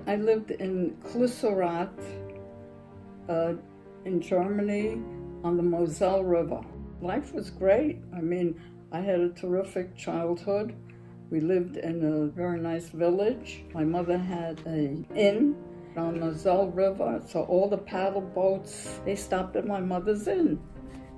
I lived in Klusserath, in Germany, on the Moselle River. Life was great. I mean, I had a terrific childhood. We lived in a very nice village. My mother had an inn on the Moselle River, so all the paddle boats, they stopped at my mother's inn.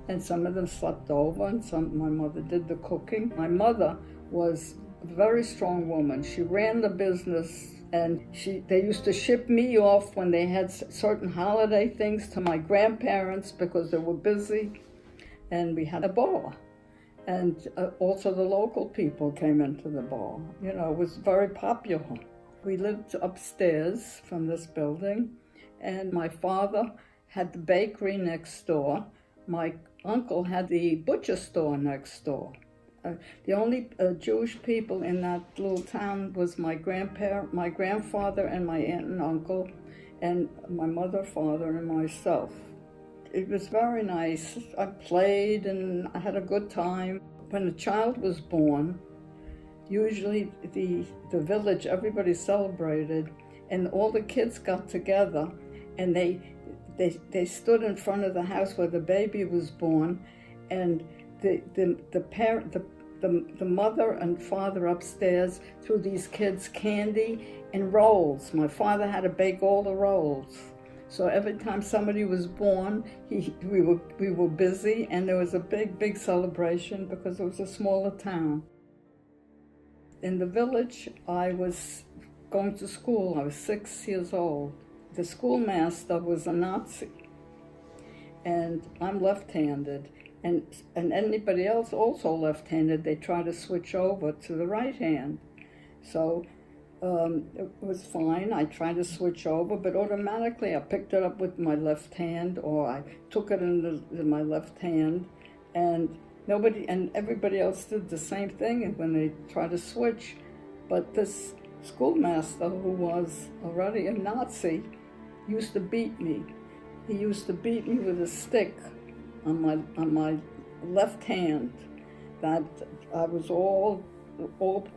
And some of them slept over, and my mother did the cooking. My mother was a very strong woman. She ran the business, and they used to ship me off when they had certain holiday things to my grandparents because they were busy, and we had a bar. And also the local people came into the bar. You know, it was very popular. We lived upstairs from this building, and my father had the bakery next door. My uncle had the butcher store next door. The only Jewish people in that little town was my grandfather, and my aunt and uncle, and my mother, father, and myself. It was very nice. I played and I had a good time. When a child was born, usually the village, everybody celebrated, and all the kids got together, and they stood in front of the house where the baby was born, and the mother and father upstairs threw these kids candy and rolls. My father had to bake all the rolls. So every time somebody was born, we were busy, and there was a big celebration because it was a smaller town. In the village, I was going to school. I was 6 years old. The schoolmaster was a Nazi, and I'm left-handed, and anybody else also left-handed. They try to switch over to the right hand. So it was fine. I tried to switch over, but automatically I picked it up with my left hand, or I took it in my left hand, and everybody else did the same thing when they tried to switch. But this schoolmaster, who was already a Nazi, used to beat me. He used to beat me with a stick on my left hand. That I was all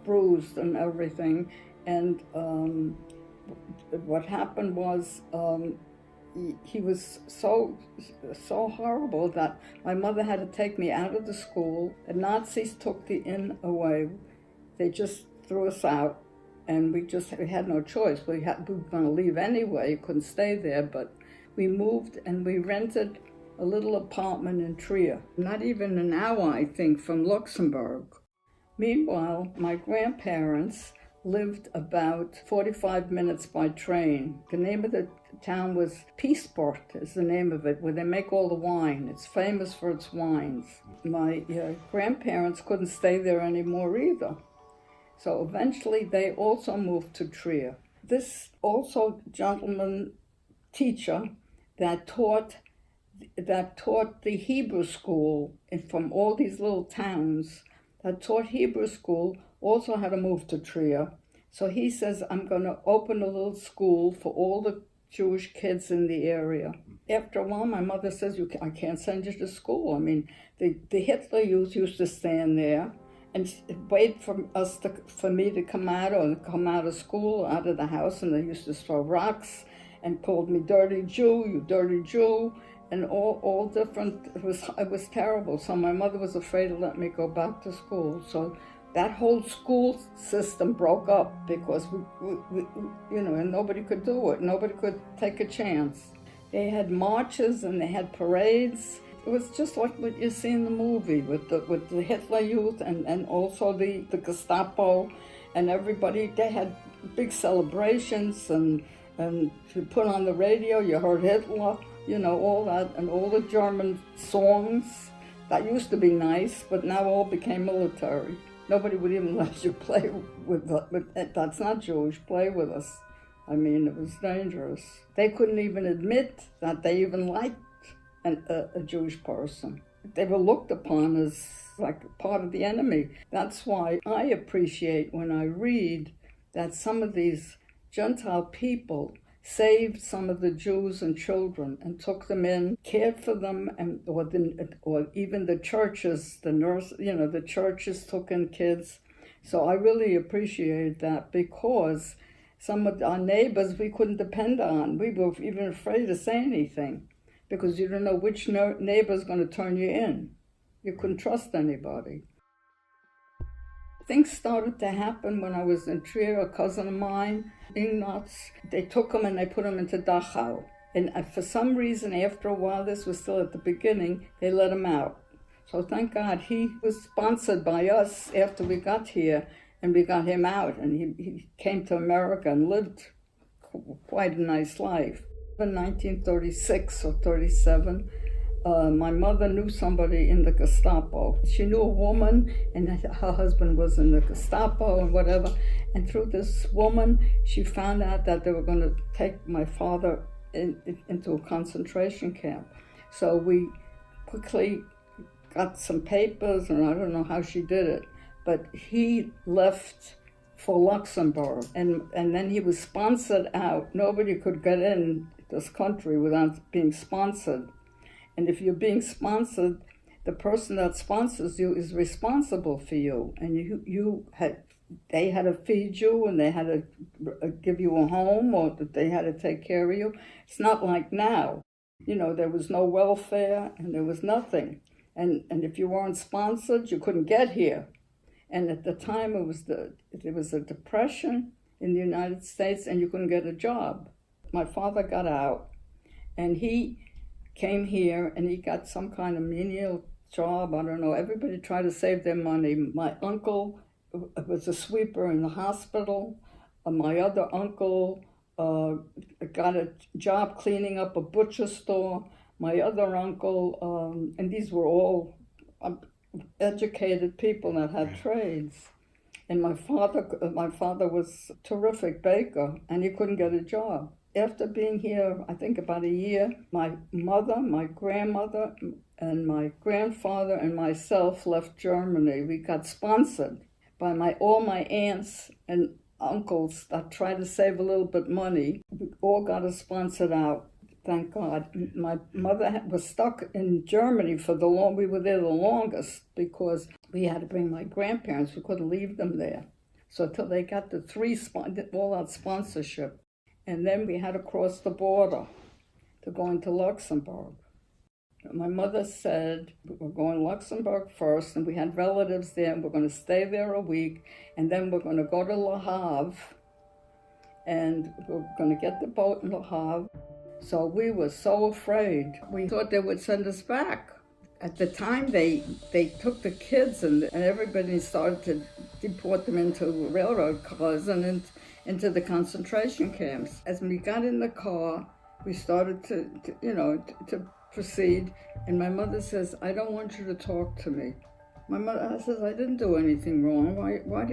bruised and everything. And what happened was he was so horrible that my mother had to take me out of the school. The Nazis took the inn away. They just threw us out, and we had no choice. We were going to leave anyway. Couldn't stay there, but we moved and we rented a little apartment in Trier, not even an hour, I think, from Luxembourg. Meanwhile, my grandparents lived about 45 minutes by train. The name of the town was Peaceport, is the name of it, where they make all the wine. It's famous for its wines. My grandparents couldn't stay there anymore either. So eventually they also moved to Trier. This also gentleman teacher that taught the Hebrew school from all these little towns, that taught Hebrew school, also had to move to Trier. So he says, I'm going to open a little school for all the Jewish kids in the area. After a while, my mother says, I can't send you to school. I mean, the Hitler Youth used to stand there and wait for me to come out of school, out of the house, and they used to throw rocks and called me dirty Jew, you dirty Jew, and all different. It was terrible. So my mother was afraid to let me go back to school. So that whole school system broke up because and nobody could do it. Nobody could take a chance. They had marches and they had parades. It was just like what you see in the movie with the Hitler Youth and also the Gestapo and everybody. They had big celebrations and you put on the radio, you heard Hitler, all that, and all the German songs. That used to be nice, but now all became military. Nobody would even let you play with that's not Jewish, play with us. I mean, it was dangerous. They couldn't even admit that they even liked a Jewish person. They were looked upon as like part of the enemy. That's why I appreciate when I read that some of these Gentile people saved some of the Jews and children and took them in, cared for them, or even the churches, the churches took in kids. So I really appreciate that, because Some of our neighbors we couldn't depend on. We were even afraid to say anything because you don't know which neighbor's going to turn you in. You couldn't trust anybody. Things started to happen when I was in Trier. A cousin of mine, Ignatz, they took him and they put him into Dachau. And for some reason, after a while, this was still at the beginning, they let him out. So thank God he was sponsored by us after we got here, and we got him out. And he came to America and lived quite a nice life. In 1936 or 37, my mother knew somebody in the Gestapo. She knew a woman, and her husband was in the Gestapo and whatever. And through this woman, she found out that they were going to take my father into a concentration camp. So we quickly got some papers, and I don't know how she did it, but he left for Luxembourg, and then he was sponsored out. Nobody could get in this country without being sponsored. And if you're being sponsored, the person that sponsors you is responsible for you. And they had to feed you, and they had to give you a home, or they had to take care of you. It's not like now. There was no welfare, and there was nothing. And if you weren't sponsored, you couldn't get here. And at the time, there was a depression in the United States, and you couldn't get a job. My father got out, and he came here, and he got some kind of menial job. I don't know. Everybody tried to save their money. My uncle was a sweeper in the hospital. My other uncle got a job cleaning up a butcher store. My other uncle, and these were all educated people that had trades. And my father was a terrific baker, and he couldn't get a job. After being here, I think about a year, my mother, my grandmother, and my grandfather and myself left Germany. We got sponsored by all my aunts and uncles that tried to save a little bit money. We all got us sponsored out, thank God. My mother was stuck in Germany we were there the longest because we had to bring my grandparents. We couldn't leave them there. So until they got all that sponsorship. And then we had to cross the border to go into Luxembourg. My mother said, we're going to Luxembourg first, and we had relatives there, and we're going to stay there a week, and then we're going to go to Le Havre, and we're going to get the boat in Le Havre. So we were so afraid. We thought they would send us back. At the time, they took the kids, and everybody started to deport them into railroad cars and into the concentration camps. As we got in the car, we started to proceed, and my mother says, I don't want you to talk to me. My mother says, I didn't do anything wrong. Why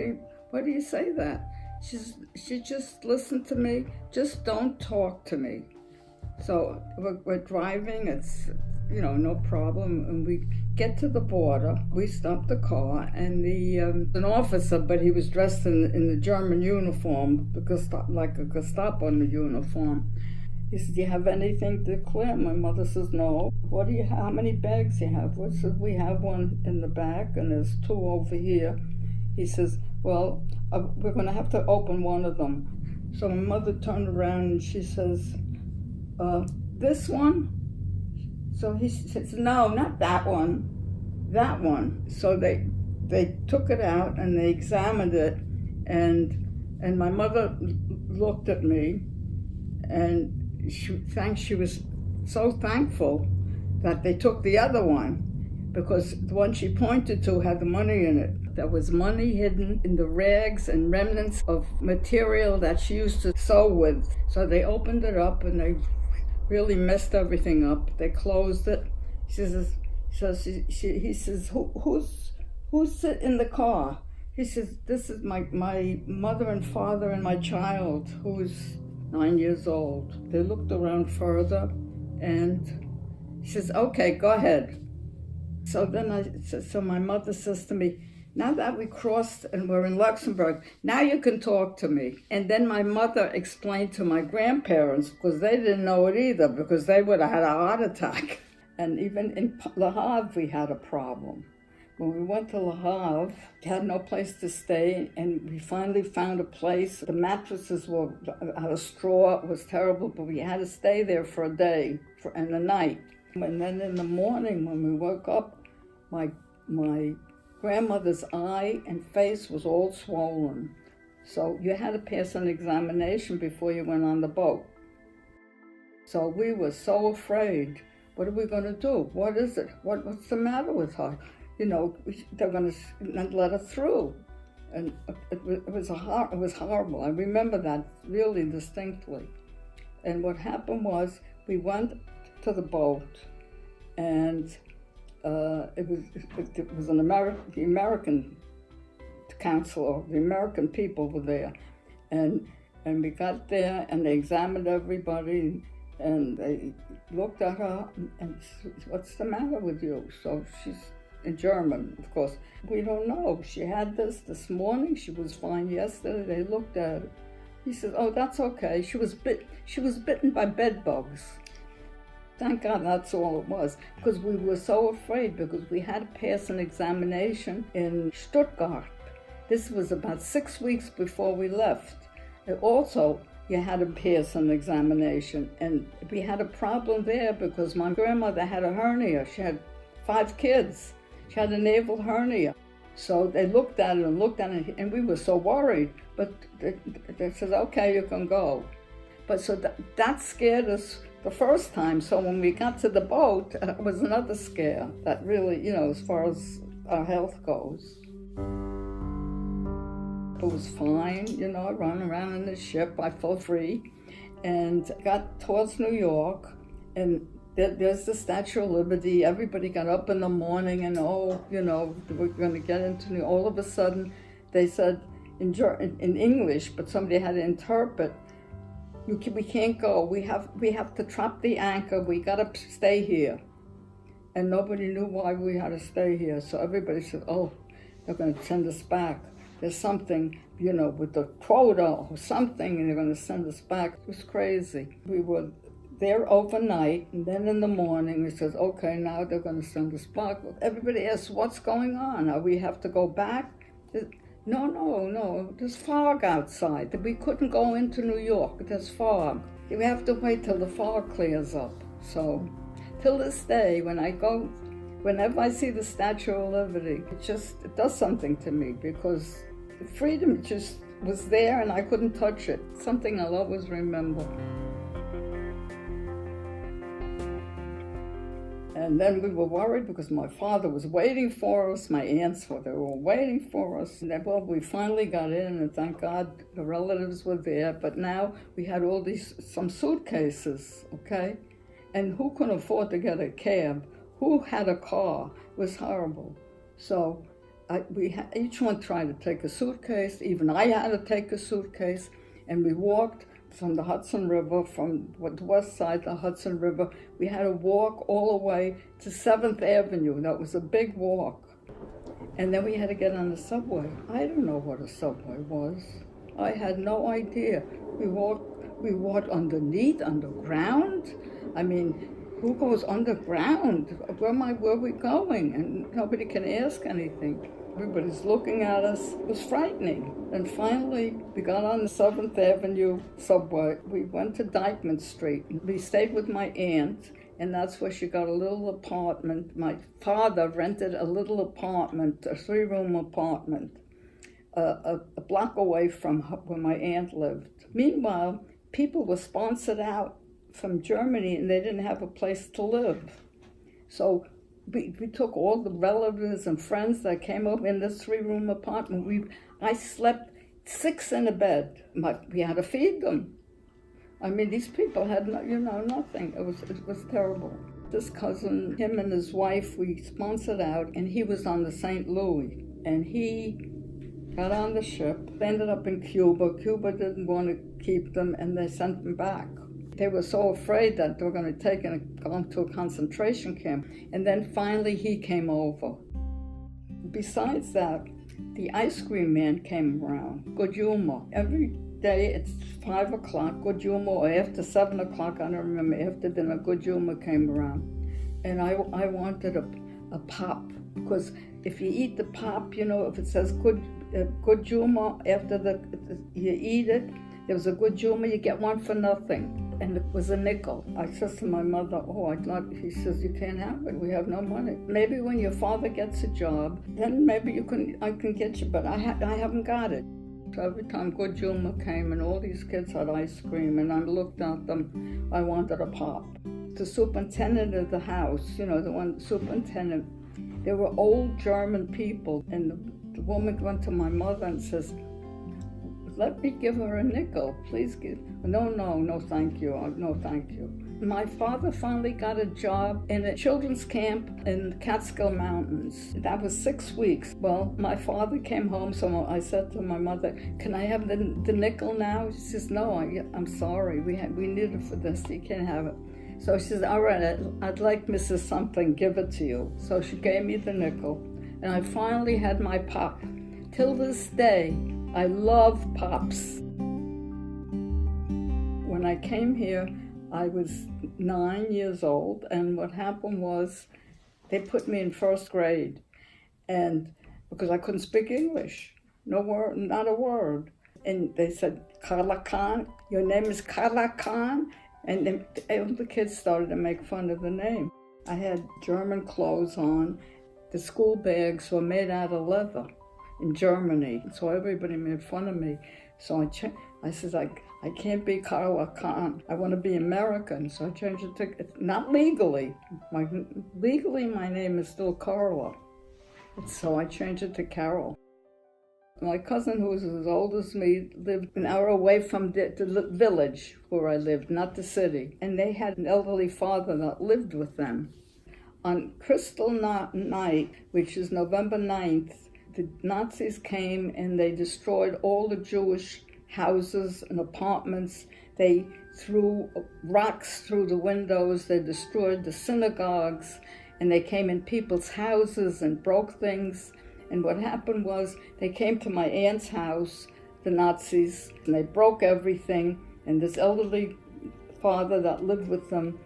do you say that? She just listened to me. Just don't talk to me. So we're driving, it's no problem, and we get to the border. We stop the car, and an officer, but he was dressed in the German uniform, like a Gestapo uniform. He said, do you have anything to clear? My mother says, no. How many bags do you have? We said, we have one in the back, and there's two over here. He says, well, we're going to have to open one of them. So my mother turned around, and she says, this one? So he says, no, not that one, that one. So they took it out, and they examined it, and my mother looked at me, and she was so thankful that they took the other one, because the one she pointed to had the money in it. There was money hidden in the rags and remnants of material that she used to sew with. So they opened it up, and they really messed everything up. They closed it. He says, who's in the car? He says, this is my mother and father and my child, who's 9 years old. They looked around further, and he says, okay, go ahead. So then so my mother says to me, now that we crossed and we're in Luxembourg, now you can talk to me. And then my mother explained to my grandparents, because they didn't know it either, because they would have had a heart attack. And even in Le Havre, we had a problem. When we went to Le Havre, we had no place to stay, and we finally found a place. The mattresses were out of straw. It was terrible, but we had to stay there for a day and a night. And then in the morning, when we woke up, my grandmother's eye and face was all swollen. So you had to pass an examination before you went on the boat. So we were so afraid. What are we going to do? What is it? What's the matter with her? You know, they're going to not let her through. And it was horrible. I remember that really distinctly. And what happened was we went to the boat, and it was the American counselor, the American people were there. And we got there, and they examined everybody, and they looked at her, and said, "What's the matter with you?" So she's in German, of course. We don't know. She had this morning. She was fine yesterday. They looked at it. He said, "Oh, that's okay. She was bitten by bed bugs." Thank God that's all it was, because we were so afraid, because we had to pass an examination in Stuttgart. This was about 6 weeks before we left. And also, you had to pass an examination, and we had a problem there because my grandmother had a hernia. She had 5 kids. She had a naval hernia. So they looked at it and we were so worried. But they said, "Okay, you can go." But so that scared us the first time. So when we got to the boat, it was another scare that really, as far as our health goes. It was fine, I ran around in the ship. I felt free and got towards New York, and there's the Statue of Liberty. Everybody got up in the morning and, we're going to get into New. All of a sudden, they said in English, but somebody had to interpret, we can't go. We have to trap the anchor. We got to stay here. And nobody knew why we had to stay here. So everybody said, "Oh, they're going to send us back. There's something, with the quota or something, and they're going to send us back." It was crazy. We were there overnight, and then in the morning it says, "Okay, now they're going to send us back." Everybody asks, "What's going on? We have to go back?" No, there's fog outside. We couldn't go into New York. There's fog. We have to wait till the fog clears up. So, till this day, whenever I see the Statue of Liberty, it does something to me, because freedom just was there and I couldn't touch it. Something I'll always remember. And then we were worried because my father was waiting for us, my aunts they were waiting for us. And then, we finally got in, and thank God the relatives were there. But now we had some suitcases, okay? And who could afford to get a cab? Who had a car? It was horrible. So each one tried to take a suitcase. Even I had to take a suitcase. And we walked from the Hudson River, from the west side of the Hudson River. We had to walk all the way to 7th Avenue. That was a big walk. And then we had to get on the subway. I don't know what a subway was. I had no idea. We walked underground. I mean, who goes underground? Where are we going? And nobody can ask anything. Everybody's looking at us. It was frightening. And finally, we got on the 7th Avenue subway. We went to Dyckman Street. We stayed with my aunt, and that's where she got a little apartment. My father rented a little apartment, a 3-room apartment, a block away from where my aunt lived. Meanwhile, people were sponsored out from Germany, and they didn't have a place to live. So we took all the relatives and friends that came up in this 3-room apartment. I slept 6 in a bed. We had to feed them. I mean, these people had nothing. It was terrible. This cousin, him and his wife, we sponsored out, and he was on the St. Louis, and he got on the ship. They ended up in Cuba. Cuba didn't want to keep them, and they sent them back. They were so afraid that they were going to take and go into a concentration camp. And then finally he came over. Besides that, the ice cream man came around, Good Humor. Every day it's 5 o'clock, Good Humor, or after 7 o'clock, I don't remember, after dinner, Good Humor came around. And I wanted a pop, because if you eat the pop, if it says good Juma after you eat it, there was a good Juma, you get one for nothing. And it was a nickel. I said to my mother, he says, you can't have it, we have no money. Maybe when your father gets a job, then maybe I can get you, but I haven't got it. So every time good Juma came and all these kids had ice cream and I looked at them, I wanted a pop. The superintendent of the house, the superintendent, they were old German people, and the woman went to my mother and says, let me give her a nickel, please give. No, thank you, no, thank you. My father finally got a job in a children's camp in the Catskill Mountains. That was 6 weeks. Well, my father came home, so I said to my mother, can I have the nickel now? She says, no, I'm sorry, we need it for this, you can't have it. So she says, all right, I'd like Mrs. Something, give it to you. So she gave me the nickel, and I finally had my pop. Till this day, I love pops. When I came here, I was 9 years old, and what happened was they put me in first grade, and because I couldn't speak English, no word, not a word. And they said, Carla Khan, your name is Carla Khan? And then all the kids started to make fun of the name. I had German clothes on. The school bags were made out of leather in Germany, so everybody made fun of me. So I said, I can't be Carla Khan. I want to be American. So I changed it to, not legally. Legally, my name is still Carla. So I changed it to Carol. My cousin, who was as old as me, lived an hour away from the village where I lived, not the city. And they had an elderly father that lived with them. On Crystal Night, which is November 9th, the Nazis came and they destroyed all the Jewish houses and apartments. They threw rocks through the windows. They destroyed the synagogues, and they came in people's houses and broke things. And what happened was they came to my aunt's house, the Nazis, and they broke everything. And this elderly father that lived with them,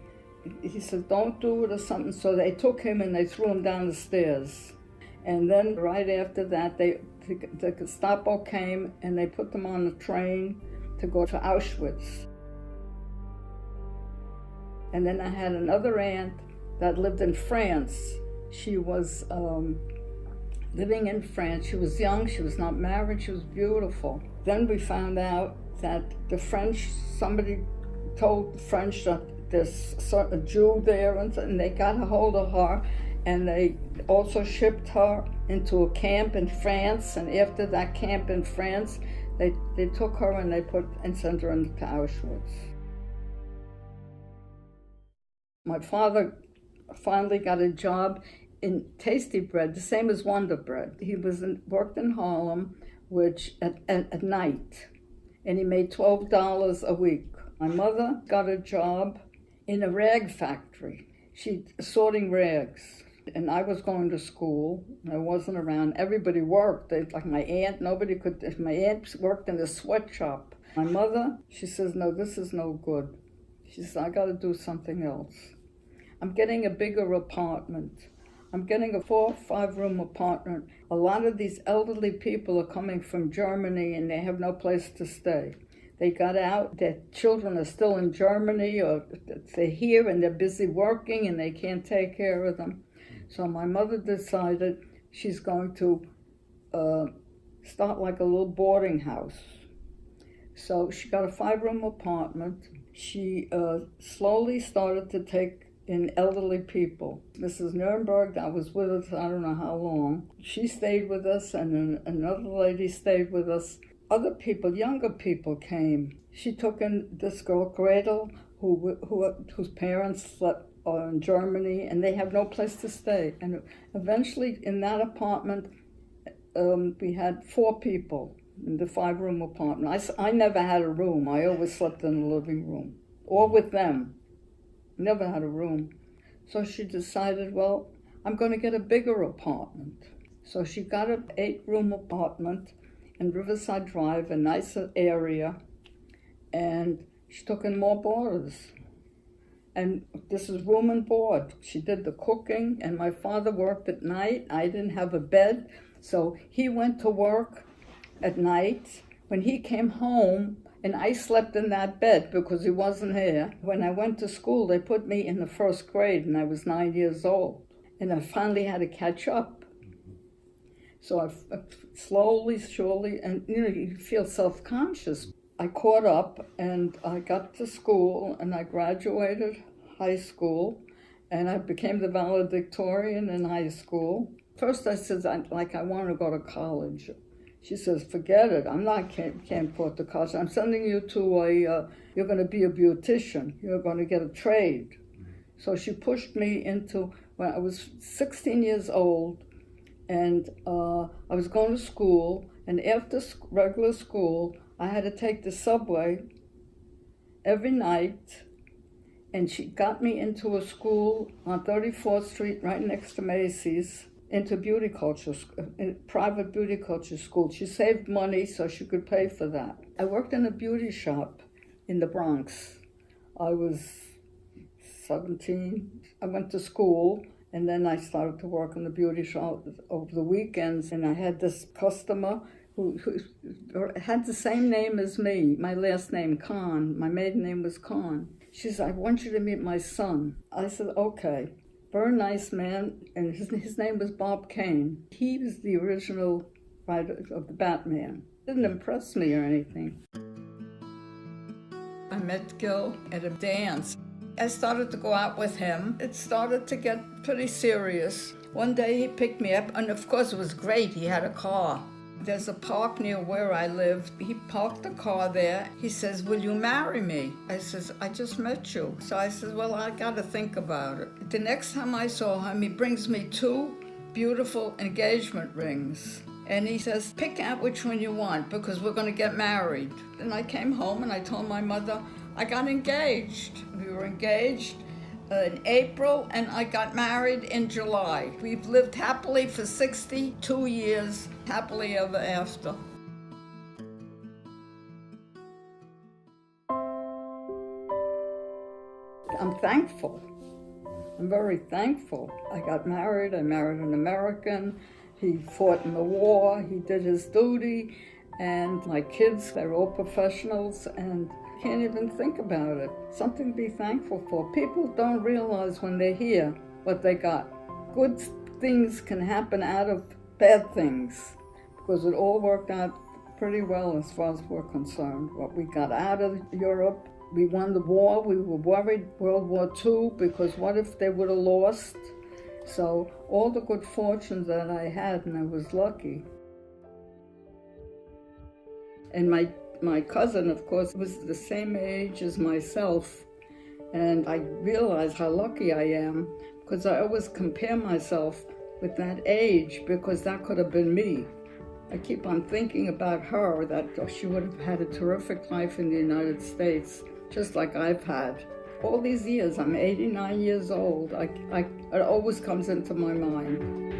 he said, don't do it or something. So they took him and they threw him down the stairs. And then right after that, the Gestapo came and they put them on the train to go to Auschwitz. And then I had another aunt that lived in France. She was living in France. She was young, she was not married, she was beautiful. Then we found out that the French, somebody told the French that there's a Jew there, and they got a hold of her, and they also shipped her into a camp in France, and after that camp in France, they took her and they sent her into Auschwitz. My father finally got a job in Tasty Bread, the same as Wonder Bread. He worked in Harlem, which at night, and he made $12 a week. My mother got a job in a rag factory. She sorting rags, and I was going to school. And I wasn't around. Everybody worked. Like my aunt, nobody could. My aunt worked in a sweatshop. My mother, she says, no, this is no good. She says, I got to do something else. I'm getting a bigger apartment. I'm getting a 4 or 5 room apartment. A lot of these elderly people are coming from Germany and they have no place to stay. They got out, their children are still in Germany, or they're here and they're busy working and they can't take care of them. So my mother decided she's going to start like a little boarding house. So she got a 5 room apartment. She slowly started to take in elderly people. Mrs. Nuremberg, that was with us, I don't know how long. She stayed with us, and then another lady stayed with us. Other people, younger people came. She took in this girl, Gretel, whose parents slept in Germany, and they have no place to stay. And eventually, in that apartment, we had 4 people in the 5 room apartment. I never had a room. I always slept in the living room, or with them. Never had a room. So she decided, well, I'm going to get a bigger apartment. So she got an 8 room apartment in Riverside Drive, a nicer area, and she took in more boarders. And this is room and board. She did the cooking, and my father worked at night. I didn't have a bed, so he went to work at night. When he came home, and I slept in that bed because he wasn't here. When I went to school, they put me in the first grade, and I was 9 years old. And I finally had to catch up. So I slowly, surely, and you feel self-conscious. I caught up, and I got to school, and I graduated high school, and I became the valedictorian in high school. First I said, I want to go to college. She says, forget it, can't afford the college. I'm sending you to you're going to be a beautician. You're going to get a trade. So she pushed me into, when I was 16 years old, and I was going to school, and after regular school, I had to take the subway every night, and she got me into a school on 34th Street, right next to Macy's, into beauty culture, private beauty culture school. She saved money so she could pay for that. I worked in a beauty shop in the Bronx. I was 17. I went to school, and then I started to work in the beauty shop over the weekends, and I had this customer who had the same name as me, my last name, Khan. My maiden name was Khan. She said, I want you to meet my son. I said, okay. Very nice man, and his name was Bob Kane. He was the original writer of the Batman. Didn't impress me or anything. I met Gil at a dance. I started to go out with him. It started to get pretty serious. One day he picked me up, and of course it was great. He had a car. There's a park near where I live. He parked the car there. He says, will you marry me? I says, I just met you. So I said, well, I got to think about it. The next time I saw him, he brings me 2 beautiful engagement rings. And he says, pick out which one you want because we're going to get married. And I came home and I told my mother, I got engaged. We were engaged in April, and I got married in July. We've lived happily for 62 years, happily ever after. I'm thankful. I'm very thankful. I got married. I married an American. He fought in the war. He did his duty. And my kids, they're all professionals, and can't even think about it. Something to be thankful for. People don't realize when they're here what they got. Good things can happen out of bad things because it all worked out pretty well as far as we're concerned. What we got out of Europe, we won the war. We were worried World War II because what if they would have lost? So all the good fortunes that I had, and I was lucky. And my cousin, of course, was the same age as myself. And I realized how lucky I am because I always compare myself with that age because that could have been me. I keep on thinking about her, that she would have had a terrific life in the United States, just like I've had. All these years, I'm 89 years old, it always comes into my mind.